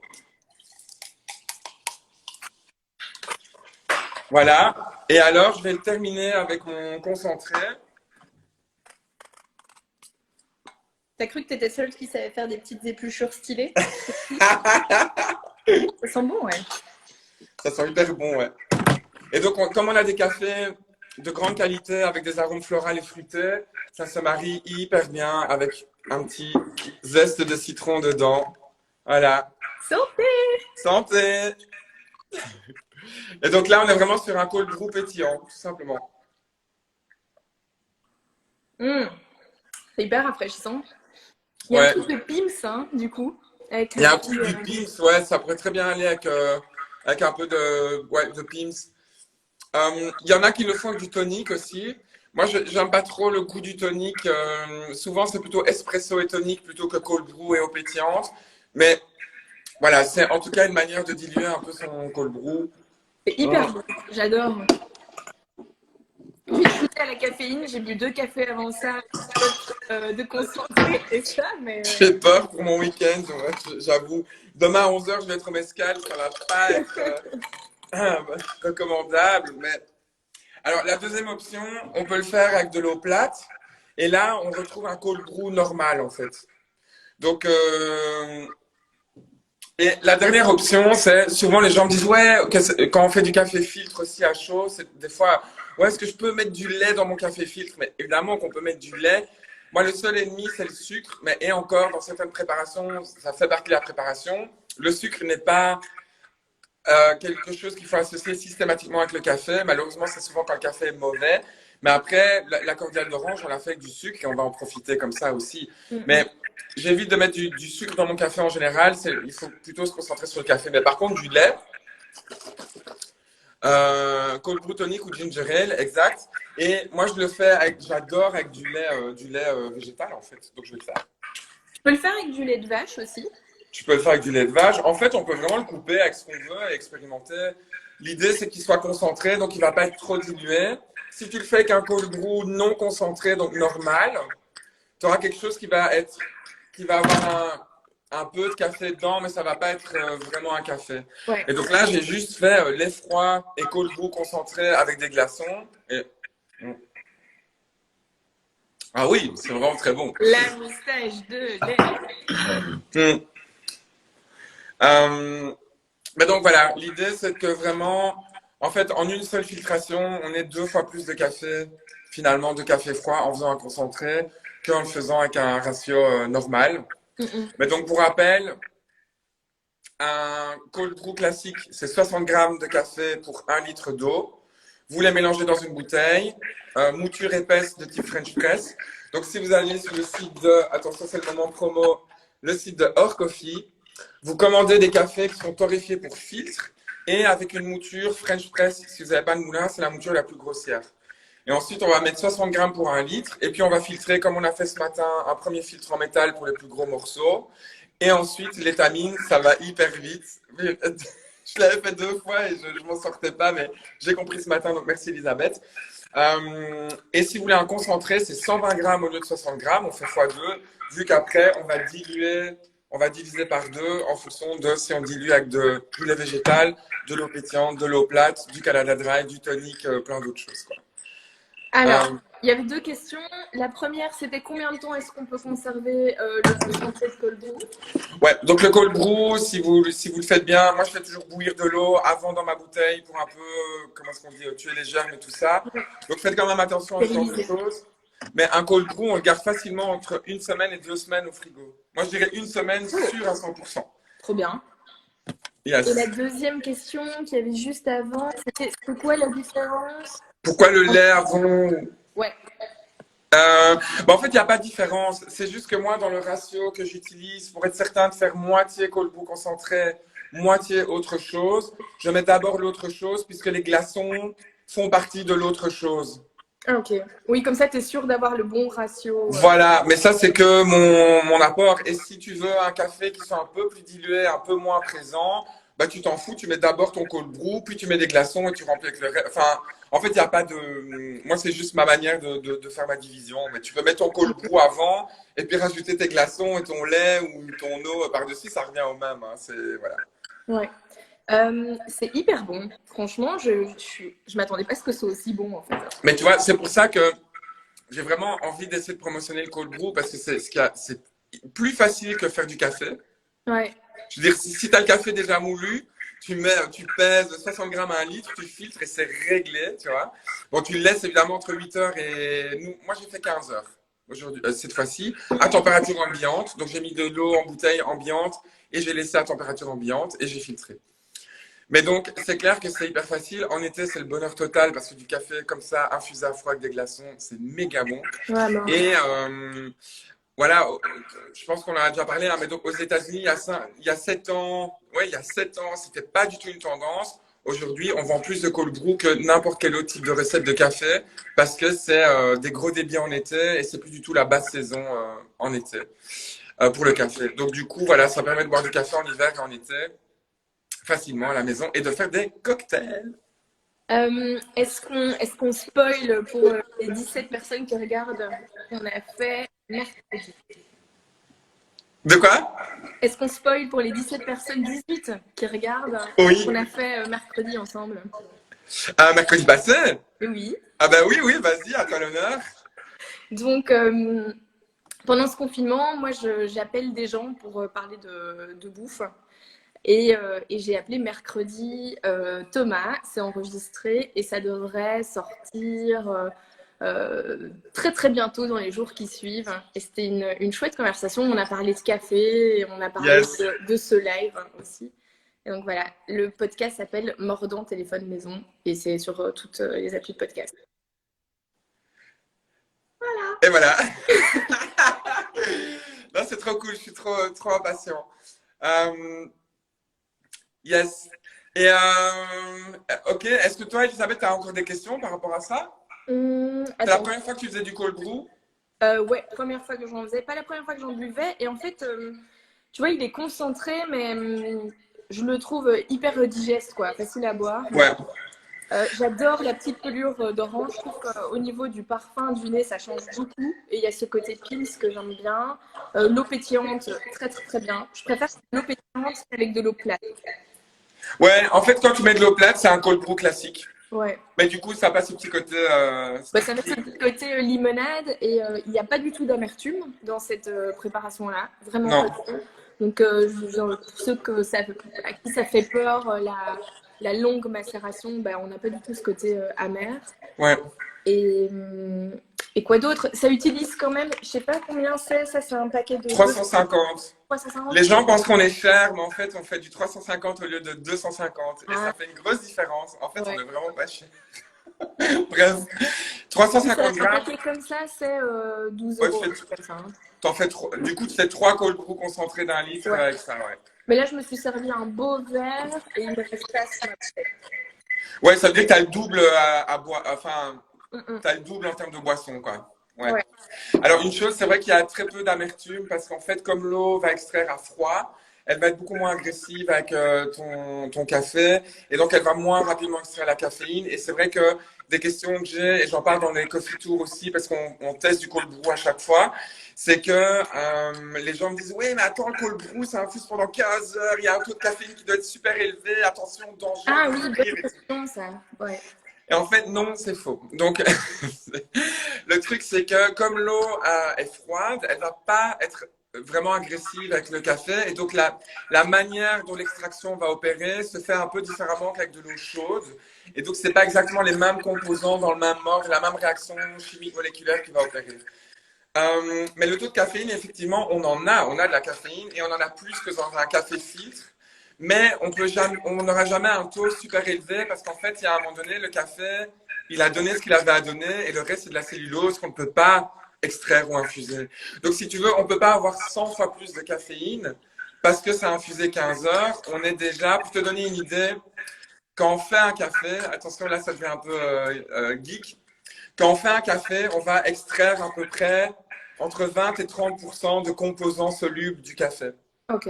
Voilà. Et alors, je vais le terminer avec mon concentré. T'as cru que t'étais seule qui savait faire des petites épluchures stylées? Ça sent bon, ouais. Ça sent hyper bon, ouais. Et donc, comme on a des cafés de grande qualité avec des arômes floraux et fruités, ça se marie hyper bien avec un petit zeste de citron dedans. Voilà. Santé! Santé! Et donc là, on est vraiment sur un cold brew pétillant, tout simplement. C'est hyper rafraîchissant. Il y a un truc de Pim's, hein, du coup. Avec Il y a un truc du Pim's, ouais, ça pourrait très bien aller avec un peu de Pim's. Il y en a qui le font avec du tonic aussi. Moi, j'aime pas trop le goût du tonic. Souvent, c'est plutôt espresso et tonic plutôt que cold brew et eau pétillante. Mais voilà, c'est en tout cas une manière de diluer un peu son cold brew. C'est hyper bon. J'adore. J'ai shooté à la caféine, j'ai bu 2 cafés avant ça, de concentré et ça, mais... J'ai peur pour mon week-end, ouais, j'avoue. Demain à 11h, je vais être au mescal, ça va pas être recommandable. Mais... Alors, la deuxième option, on peut le faire avec de l'eau plate. Et là, on retrouve un cold brew normal, en fait. Donc, et la dernière option, c'est souvent les gens me disent, ouais, quand on fait du café filtre aussi à chaud, c'est des fois, ouais, est-ce que je peux mettre du lait dans mon café filtre? Mais évidemment qu'on peut mettre du lait. Moi, le seul ennemi, c'est le sucre. Mais et encore, dans certaines préparations, ça fait partie de la préparation. Le sucre n'est pas quelque chose qu'il faut associer systématiquement avec le café. Malheureusement, c'est souvent quand le café est mauvais. Mais après, la cordiale d'orange, on l'a fait avec du sucre et on va en profiter comme ça aussi. Mais j'évite de mettre du sucre dans mon café en général. Il faut plutôt se concentrer sur le café. Mais par contre, du lait, cold brew tonic ou ginger ale, exact. Et moi, je le fais j'adore avec du lait végétal en fait. Donc, je vais le faire. Tu peux le faire avec du lait de vache aussi. Tu peux le faire avec du lait de vache. En fait, on peut vraiment le couper avec ce qu'on veut et expérimenter. L'idée, c'est qu'il soit concentré, donc il ne va pas être trop dilué. Si tu le fais avec un cold brew non concentré, donc normal, tu auras quelque chose qui va avoir un peu de café dedans, mais ça ne va pas être vraiment un café. Ouais. Et donc là, j'ai juste fait lait froid et cold brew concentré avec des glaçons. Et... Ah oui, c'est vraiment très bon. La moustache de lait. Hmm. Euh, mais donc voilà, l'idée c'est que vraiment, en fait, en une seule filtration, on ait 2 fois plus de café, finalement, de café froid en faisant un concentré qu'en le faisant avec un ratio normal. Mais donc pour rappel, un cold brew classique, c'est 60 grammes de café pour 1 litre d'eau. Vous les mélangez dans une bouteille, mouture épaisse de type French Press. Donc si vous allez sur le site de, attention c'est le moment promo, le site de Or Coffee, vous commandez des cafés qui sont torréfiés pour filtre et avec une mouture French Press. Si vous n'avez pas de moulin, c'est la mouture la plus grossière. Et ensuite, on va mettre 60 grammes pour 1 litre. Et puis, on va filtrer, comme on a fait ce matin, un premier filtre en métal pour les plus gros morceaux. Et ensuite, l'étamine, ça va hyper vite. Je l'avais fait 2 fois et je m'en sortais pas, mais j'ai compris ce matin, donc merci Elisabeth. Et si vous voulez un concentré, c'est 120 grammes au lieu de 60 grammes. On fait x2, vu qu'après, on va diluer, on va diviser par 2 en fonction de si on dilue avec du lait végétal, de l'eau pétillante, de l'eau plate, du Canada Dry, du tonic, plein d'autres choses, quoi. Alors, Euh, il y avait 2 questions. La première, c'était combien de temps est-ce qu'on peut conserver le concentré de cold brew? ouais, donc le cold brew, si vous le faites bien, moi je fais toujours bouillir de l'eau avant dans ma bouteille pour un peu, comment est-ce qu'on dit, tuer les germes et tout ça. Donc faites quand même attention à ce genre de Stérilisé. choses. Mais un cold brew, on le garde facilement entre 1 semaine et 2 semaines au frigo. Moi je dirais 1 semaine sûr à 100%. Trop bien. Et la Yes. deuxième question qu'il y avait juste avant, c'est quoi la différence? Pourquoi le lait avant? Ouais. En fait, il n'y a pas de différence. C'est juste que moi, dans le ratio que j'utilise, pour être certain de faire moitié cold brew concentré, moitié autre chose, je mets d'abord l'autre chose puisque les glaçons font partie de l'autre chose. Ah, ok. Oui, comme ça, tu es sûr d'avoir le bon ratio. Voilà, mais ça, c'est que mon apport. Et si tu veux un café qui soit un peu plus dilué, un peu moins présent, bah, tu t'en fous, tu mets d'abord ton cold brew, puis tu mets des glaçons et tu remplis avec le reste. Enfin, en fait, il n'y a pas de. Moi, c'est juste ma manière de faire ma division. Mais tu peux mettre ton cold brew avant et puis rajouter tes glaçons et ton lait ou ton eau par-dessus, ça revient au même. Hein. Voilà. Ouais. C'est hyper bon. Franchement, je m'attendais pas à ce que ce soit aussi bon, en fait. Mais tu vois, c'est pour ça que j'ai vraiment envie d'essayer de promotionner le cold brew parce que c'est plus facile que faire du café. Ouais. Je veux dire, si tu as le café déjà moulu, tu pèses 60 grammes à 1 litre, tu filtres et c'est réglé, tu vois. Bon, tu le laisses évidemment entre 8 heures et moi j'ai fait 15 heures aujourd'hui, cette fois-ci, à température ambiante. Donc j'ai mis de l'eau en bouteille ambiante et j'ai laissé à température ambiante et j'ai filtré. Mais donc, c'est clair que c'est hyper facile. En été, c'est le bonheur total parce que du café comme ça, infusé à froid avec des glaçons, c'est méga bon. Vraiment. Et voilà, je pense qu'on en a déjà parlé, hein, mais donc aux États-Unis, il y a 7 ans, ouais, il y a 7 ans, c'était pas du tout une tendance. Aujourd'hui, on vend plus de cold brew que n'importe quel autre type de recette de café parce que c'est des gros débits en été et c'est plus du tout la basse saison en été pour le café. Donc du coup, voilà, ça permet de boire du café en hiver et en été facilement à la maison et de faire des cocktails. Est-ce qu'on spoil pour les 17 personnes qui regardent qu'on a fait mercredi? De quoi? Est-ce qu'on spoil pour les 17 personnes, 18 qui regardent Oui. qu'on a fait mercredi ensemble? Mercredi passé? Oui. Ah bah oui, oui, vas-y, à toi l'honneur. Donc, pendant ce confinement, moi, j'appelle des gens pour parler de bouffe. Et j'ai appelé mercredi Thomas, c'est enregistré et ça devrait sortir très très bientôt dans les jours qui suivent. Et c'était une chouette conversation. On a parlé de café et on a parlé Yes. de ce live aussi. Et donc voilà, le podcast s'appelle Mordant Téléphone Maison et c'est sur toutes les applis de podcast. Voilà. Et voilà. Non, c'est trop cool, je suis trop impatient. Yes. Et ok, est-ce que toi, Elisabeth, tu as encore des questions par rapport à ça? C'est la Attends. première fois que tu faisais du cold brew? Ouais, première fois que j'en faisais, pas la première fois que j'en buvais. Et en fait, tu vois, il est concentré, mais je le trouve hyper digeste, quoi, facile à boire. Ouais. J'adore la petite pelure d'orange. Je trouve qu'au niveau du parfum, du nez, ça change beaucoup. Et il y a ce côté pils que j'aime bien. L'eau pétillante, très très très bien. Je préfère l'eau pétillante avec de l'eau plate. Ouais, en fait, quand tu mets de l'eau plate, c'est un cold brew classique. Ouais. Mais du coup, ça passe au petit côté Bah, ça va être strictly. le petit côté limonade et il n'y a pas du tout d'amertume dans cette préparation-là, vraiment pas Non. du tout. Donc, pour ceux à qui ça fait peur, la longue macération, bah, on n'a pas du tout ce côté amer. Ouais. Et, hum, et quoi d'autre? Ça utilise quand même, je sais pas combien c'est, ça c'est un paquet de 350. 350. Les gens pensent qu'on est cher, mais en fait, on fait du 350 au lieu de 250. Et ça Ah, fait une grosse différence. En fait, on ouais. est vraiment pas cher. Bref, Oui, 350 un grammes. paquet comme ça, c'est 12 Ouais, euros, un truc comme ça, hein. du coup, tu fais 3 cold brew concentrés d'un litre Ouais. avec ça, ouais. Mais là, je me suis servi un beau verre et il me reste pas ce matin. Ouais, ça veut dire que tu as le double à boire. Enfin, Mm, mm. tu as le double en termes de boisson, quoi. Ouais. Ouais. Alors, une chose, c'est vrai qu'il y a très peu d'amertume parce qu'en fait, comme l'eau va extraire à froid, elle va être beaucoup moins agressive avec ton café et donc elle va moins rapidement extraire la caféine. Et c'est vrai que des questions que j'ai, et j'en parle dans les coffee tours aussi parce qu'on teste du cold brew à chaque fois, c'est que les gens me disent, oui, mais attends, le cold brew, ça infuse pendant 15 heures, il y a un taux de caféine qui doit être super élevé, attention, danger, Ah oui, mourir bonne et tout. question, ça. Ouais. Et en fait, non, c'est faux. Donc, le truc, c'est que comme l'eau est froide, elle va pas être vraiment agressive avec le café. Et donc, la manière dont l'extraction va opérer se fait un peu différemment qu'avec de l'eau chaude. Et donc, c'est pas exactement les mêmes composants dans le même mode, la même réaction chimique moléculaire qui va opérer. Mais le taux de caféine, effectivement, on a de la caféine et on en a plus que dans un café filtre. Mais on n'aura jamais un taux super élevé parce qu'en fait, il y a un moment donné, le café, il a donné ce qu'il avait à donner et le reste, c'est de la cellulose qu'on ne peut pas extraire ou infuser. Donc, si tu veux, on ne peut pas avoir 100 fois plus de caféine parce que ça a infusé 15 heures. On est déjà, pour te donner une idée, quand on fait un café, attention, là, ça devient un peu geek. Quand on fait un café, on va extraire à peu près entre 20 et 30% de composants solubles du café. Ok.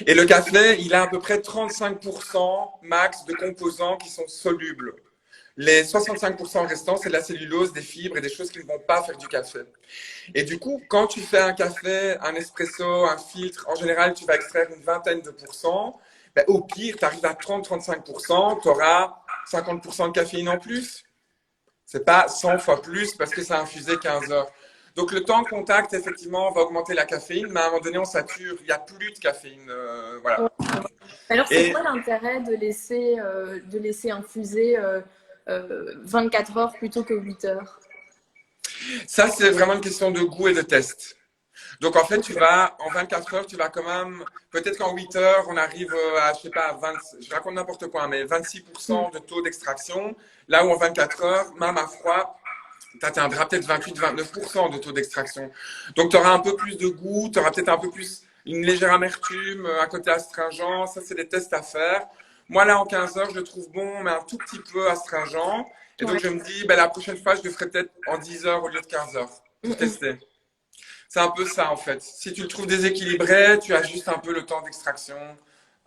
Et le café, il a à peu près 35% max de composants qui sont solubles. Les 65% restants, c'est de la cellulose, des fibres et des choses qui ne vont pas faire du café. Et du coup, quand tu fais un café, un espresso, un filtre, en général, tu vas extraire une vingtaine de pourcents. Ben, au pire, tu arrives à 30-35%, tu auras 50% de caféine en plus. C'est pas 100 fois plus parce que ça a infusé 15 heures. Donc le temps de contact, effectivement, va augmenter la caféine, mais à un moment donné, on sature. Il n'y a plus de caféine. Ouais. Voilà. Alors, c'est Et quoi l'intérêt de laisser infuser 24 heures plutôt que 8 heures? ça, c'est vraiment une question de goût et de test. Donc en fait, en 24 heures, tu vas quand même, peut-être qu'en 8 heures, on arrive à, je sais pas, à 20, je raconte n'importe quoi, mais Mm. 26% de taux d'extraction. Là où en 24 heures, même à froid, tu atteindras peut-être 28-29% de taux d'extraction. Donc, tu auras un peu plus de goût, tu auras peut-être un peu plus une légère amertume, un côté astringent. Ça, c'est des tests à faire. Moi, là, en 15 heures, je le trouve bon, mais un tout petit peu astringent. Et donc, Ouais. je me dis, ben, la prochaine fois, je le ferai peut-être en 10 heures au lieu de 15 heures Mm, pour mm. tester. C'est un peu ça, en fait. Si tu le trouves déséquilibré, tu ajustes un peu le temps d'extraction.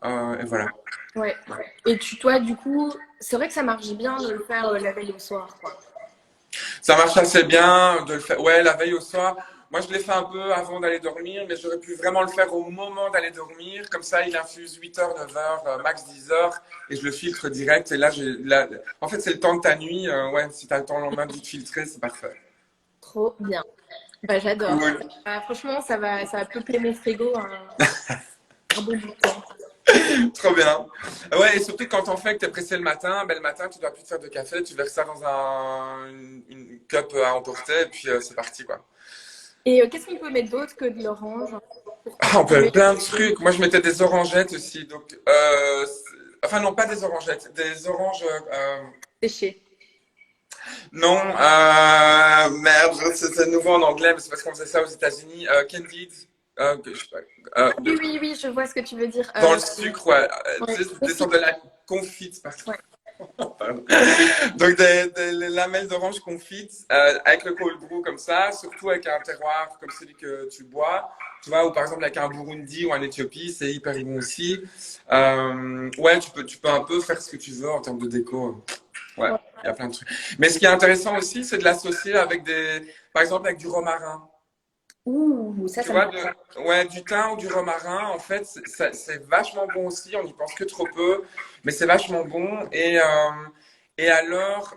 Et voilà. Ouais. Et toi, du coup, c'est vrai que ça marche bien de le faire la veille au soir, quoi. Ça marche assez bien de le faire. Ouais, la veille au soir. Moi, je l'ai fait un peu avant d'aller dormir, mais j'aurais pu vraiment le faire au moment d'aller dormir. Comme ça, il infuse 8 heures, 9 heures, max 10 heures, et je le filtre direct. Et en fait, c'est le temps de ta nuit. Ouais, si tu as le temps le lendemain de vite filtrer, c'est parfait. Trop bien. Bah, j'adore. Cool. Franchement, ça va peupler mon frigo un bon bout de temps. Trop bien. Ouais, et surtout quand on fait que tu es pressé le matin, ben, le matin, tu dois plus te faire de café, tu verses ça dans une cup à emporter, et puis c'est parti, quoi. Et qu'est-ce qu'on peut mettre d'autre que de l'orange pour Ah, on peut parfumer mettre plein de trucs. Moi, je mettais des orangettes aussi. Donc, enfin, non, pas des orangettes, des oranges. séché? Non, merde, c'est nouveau en anglais, mais c'est parce qu'on faisait ça aux États-Unis. Candied, je sais pas, Oui, oui, oui, je vois ce que tu veux dire. dans le sucre, ouais. Ouais, Tu sais, des confit. sortes de la confite partout. Ouais. Pardon. Donc, des lamelles d'orange confites avec le cold brew comme ça, surtout avec un terroir comme celui que tu bois. Tu vois, ou par exemple avec un Burundi ou un Éthiopie, c'est hyper bon aussi. Ouais, tu peux un peu faire ce que tu veux en termes de déco. Ouais, Ouais. il y a plein de trucs. Mais ce qui est intéressant aussi, c'est de l'associer avec par exemple avec du romarin. Ouh, Tu ça me vois, parle. ouais, du thym ou du romarin, en fait, c'est vachement bon aussi. On n'y pense que trop peu, mais c'est vachement bon. Et alors,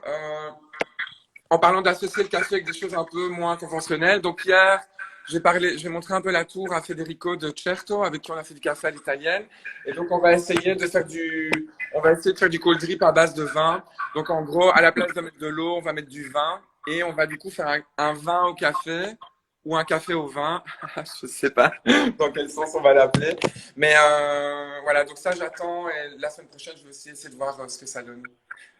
en parlant d'associer le café avec des choses un peu moins conventionnelles, donc hier, j'ai montré un peu la tour à Federico de Certo, avec qui on a fait du café à l'italienne. Et donc, on va essayer de faire du cold drip à base de vin. Donc, en gros, à la place de mettre de l'eau, on va mettre du vin. Et on va du coup faire un vin au café ou un café au vin. Je sais pas dans quel sens on va l'appeler. Mais voilà, donc ça, j'attends. Et la semaine prochaine, je vais aussi essayer de voir ce que ça donne.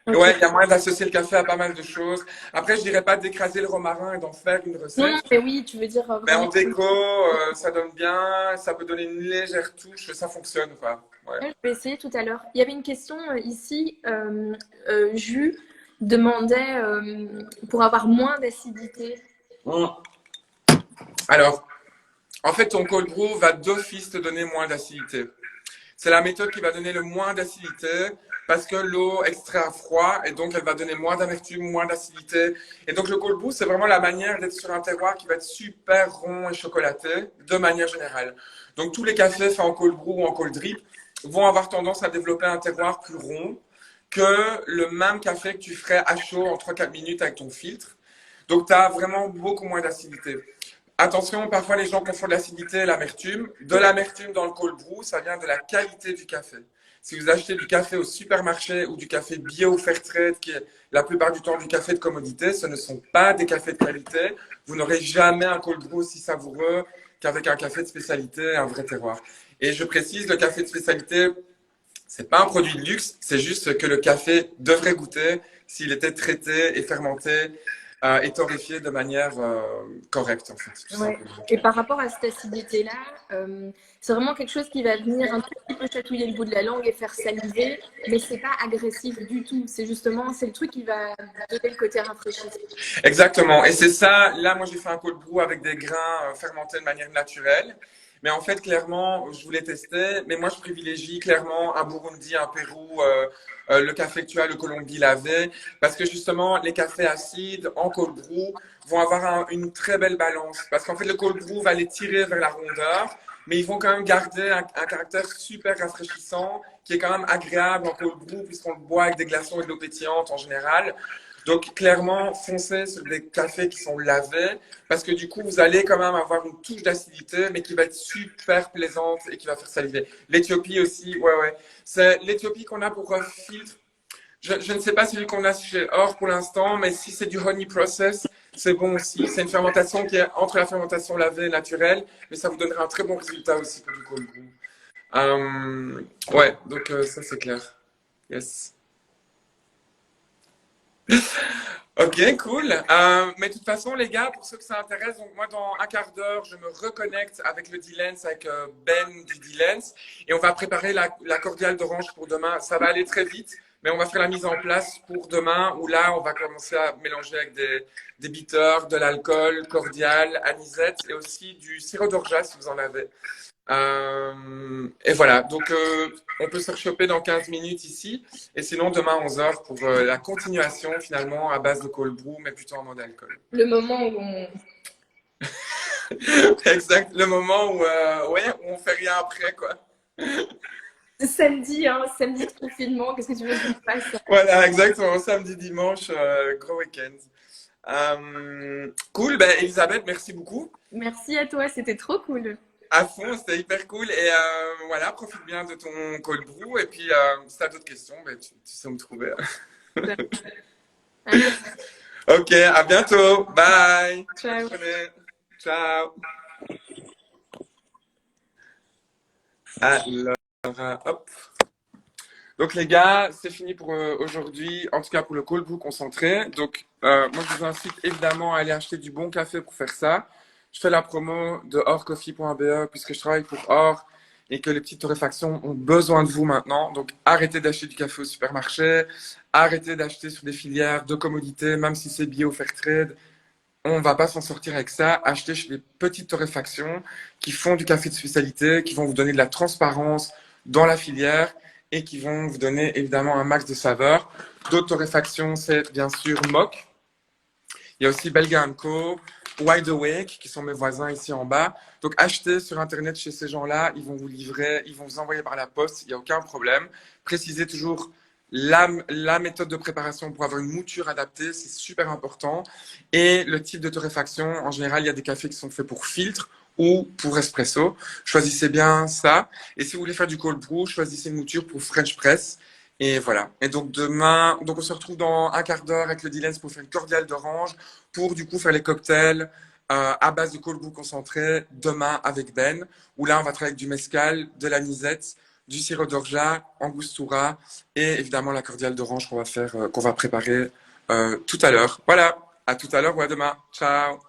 Et Ok. ouais, il y a moyen d'associer le café à pas mal de choses. Après, je dirais pas d'écraser le romarin et d'en faire une Non, non, recette. mais oui, tu veux dire Mais en vraiment. déco, ça donne bien, ça peut donner une légère touche, ça fonctionne, quoi. Ouais. Ouais, je vais essayer tout à l'heure. Il y avait une question ici. Jus demandait pour avoir moins d'acidité. Mm. Alors, en fait, ton cold brew va d'office te donner moins d'acidité. C'est la méthode qui va donner le moins d'acidité parce que l'eau extrait à froid et donc elle va donner moins d'amertume, moins d'acidité. Et donc le cold brew, c'est vraiment la manière d'être sur un terroir qui va être super rond et chocolaté de manière générale. Donc tous les cafés faits en cold brew ou en cold drip vont avoir tendance à développer un terroir plus rond que le même café que tu ferais à chaud en 3-4 minutes avec ton filtre. Donc tu as vraiment beaucoup moins d'acidité. Attention, parfois les gens confondent l'acidité et l'amertume. De l'amertume dans le cold brew, ça vient de la qualité du café. Si vous achetez du café au supermarché ou du café bio ou fair trade, qui est la plupart du temps du café de commodité, ce ne sont pas des cafés de qualité. Vous n'aurez jamais un cold brew aussi savoureux qu'avec un café de spécialité, un vrai terroir. Et je précise, le café de spécialité, c'est pas un produit de luxe, c'est juste que le café devrait goûter s'il était traité et fermenté et torréfié de manière correcte, en fait, tout Ouais. simplement. Et par rapport à cette acidité-là, c'est vraiment quelque chose qui va venir un tout petit peu chatouiller le bout de la langue et faire saliver, mais c'est pas agressif du tout. C'est justement, c'est le truc qui va donner le côté rafraîchissant. Exactement. Et c'est ça, là, moi, j'ai fait un cold brew avec des grains fermentés de manière naturelle. Mais en fait, clairement, je voulais tester, mais moi, je privilégie clairement un Burundi, un Pérou, le café que tu as, le Colombie lavé, parce que justement, les cafés acides en cold brew vont avoir une très belle balance. Parce qu'en fait, le cold brew va les tirer vers la rondeur, mais ils vont quand même garder un caractère super rafraîchissant, qui est quand même agréable en cold brew, puisqu'on le boit avec des glaçons et de l'eau pétillante en général. Donc, clairement, foncez sur des cafés qui sont lavés parce que du coup, vous allez quand même avoir une touche d'acidité, mais qui va être super plaisante et qui va faire saliver. L'Éthiopie aussi, ouais, ouais. C'est l'Éthiopie qu'on a pour filtre. Je ne sais pas celui qu'on a chez Or pour l'instant, mais si c'est du honey process, c'est bon aussi. C'est une fermentation qui est entre la fermentation lavée et naturelle, mais ça vous donnera un très bon résultat aussi pour du cold brew. Ouais, donc ça c'est clair. Yes. Ok, cool. Mais de toute façon, les gars, pour ceux que ça intéresse, donc moi, dans un quart d'heure, je me reconnecte avec le D-Lens, avec Ben du D-Lens, et on va préparer la cordiale d'orange pour demain. Ça va aller très vite, mais on va faire la mise en place pour demain, où là, on va commencer à mélanger avec des bitters, de l'alcool, cordial, anisette, et aussi du sirop d'orgeat, si vous en avez. Et voilà, donc on peut se rechoper dans 15 minutes ici, et sinon demain à 11 heures pour la continuation finalement à base de cold brew, mais plutôt en mode alcool. Le moment où on... Exact, le moment où, ouais, où on fait rien après, quoi. Samedi, hein, samedi de confinement, qu'est-ce que tu veux que je fasse? Voilà, exactement, samedi, dimanche, gros week-end. Cool, ben Elisabeth, merci beaucoup. Merci à toi, c'était trop cool. À fond, c'était hyper cool. Et voilà, profite bien de ton cold brew. Et puis, si tu as d'autres questions, ben, tu sais où me trouver. Allez, Ok, à bientôt. Bye. ciao. Ciao. Alors, hop. Donc les gars, c'est fini pour aujourd'hui, en tout cas pour le cold brew concentré. Donc moi je vous incite évidemment à aller acheter du bon café pour faire ça. Je fais la promo de orcoffee.be puisque je travaille pour Or et que les petites torréfactions ont besoin de vous maintenant. Donc arrêtez d'acheter du café au supermarché, arrêtez d'acheter sur des filières de commodité, même si c'est bio fair trade. On va pas s'en sortir avec ça. Achetez chez des petites torréfactions qui font du café de spécialité, qui vont vous donner de la transparence dans la filière et qui vont vous donner évidemment un max de saveur. D'autres torréfactions, c'est bien sûr Mock. Il y a aussi Belga Co, Wide Awake, qui sont mes voisins ici en bas. Donc achetez sur Internet chez ces gens-là, ils vont vous livrer, ils vont vous envoyer par la poste, il n'y a aucun problème. Précisez toujours la méthode de préparation pour avoir une mouture adaptée, c'est super important. Et le type de torréfaction, en général, il y a des cafés qui sont faits pour filtre ou pour espresso. Choisissez bien ça. Et si vous voulez faire du cold brew, choisissez une mouture pour French press. Et voilà. Et donc demain, donc on se retrouve dans un quart d'heure avec le Dylan pour faire une cordiale d'orange, pour du coup faire les cocktails à base de cold brew concentré demain avec Ben, où là on va travailler avec du mezcal, de l'anisette, du sirop d'orgeat, angostura et évidemment la cordiale d'orange qu'on va faire, qu'on va préparer tout à l'heure. Voilà, à tout à l'heure ou à demain. Ciao.